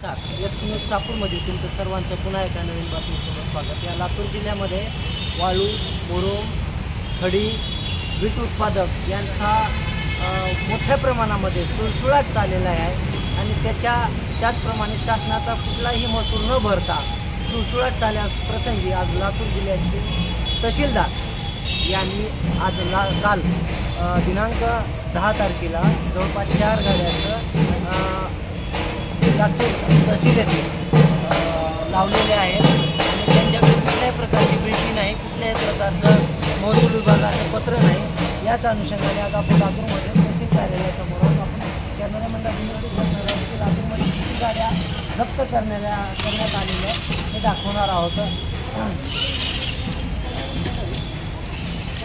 News चाकूरमध्ये तुमचं सर्वांचं पुन्हा एका नवीन बातमीसोबत स्वागत. या लातूर जिल्ह्यामध्ये वाळू, मुरुम, खडी, वीट उत्पादक यांचा मोठ्या प्रमाणामध्ये सुळसुळाट चाललेला आहे आणि त्याचप्रमाणे शासनाचा कुठलाही महसूल न भरता सुळसुळाट चालल्यास प्रसंगी आज लातूर जिल्ह्याचे तहसीलदार यांनी काल दिनांक 10 तारखेला जवळपास 4 गाड्यांचं लातूर तहसील येथे लावलेले आहेत आणि त्यांच्याकडे कुठल्याही प्रकारची बिल्टी नाही, कुठल्याही प्रकारचं महसूल विभागाचं पत्र नाही. याच अनुषंगाने आज आपण लातूरमध्ये तहसील कार्यालयासमोर आपण कॅमेरामॅनला विनंती करणार आहोत की लातूरमध्ये किती गाड्या जप्त करण्यात आलेल्या हे दाखवणार आहोत.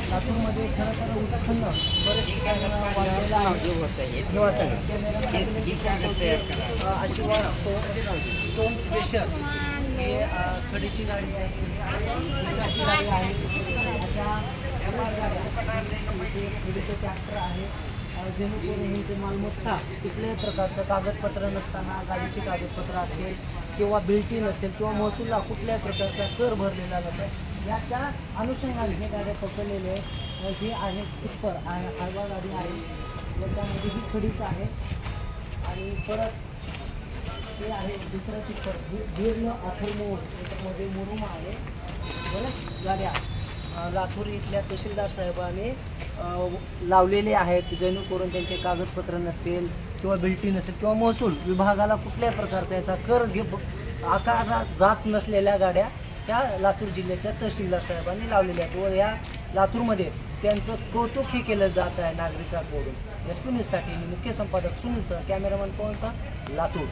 लातूरमध्ये खरं तर उत्पन्न बरेच ठिकाणी वाढलेलं अशी वाटतो. स्टोन प्रेशर हे खडीची गाडी आहे, विटाची गाडी आहे, अशा खडीचं ट्रॅक्टर आहे, जेणेकरून हे मालमत्ता कुठल्याही प्रकारचं कागदपत्र नसताना गाडीची कागदपत्र असतील किंवा बिल्टी नसेल किंवा महसूलला कुठल्याही प्रकारचा कर भरलेला नसेल याच्या अनुषंगाने हे गाड्या पकडलेले ही आहे. टिप्पर आहे, हायवा गाडी आहे, याच्यामध्ये ही खडीच आहे आणि परत हे आहे दुसरं टिप्पर गिर्ण अथर्मोड, याच्यामध्ये मुरुम आहे. बरं गाड्या लातूर इथल्या तहसीलदार साहेबांनी लावलेले आहेत जेणेकरून त्यांचे कागदपत्र नसतील किंवा बिल्टी नसेल किंवा महसूल विभागाला कुठल्याही प्रकारचा याचा कर आकारला जात नसलेल्या गाड्या त्या लातूर जिल्ह्याच्या तहसीलदार साहेबांनी लावलेल्या आहेत व या लातूरमध्ये त्यांचं कौतुकही केलं जात आहे नागरिकांकडून. SP न्यूजसाठी मुख्य संपादक सुनील सर, कॅमेरामॅन पवन सर, लातूर.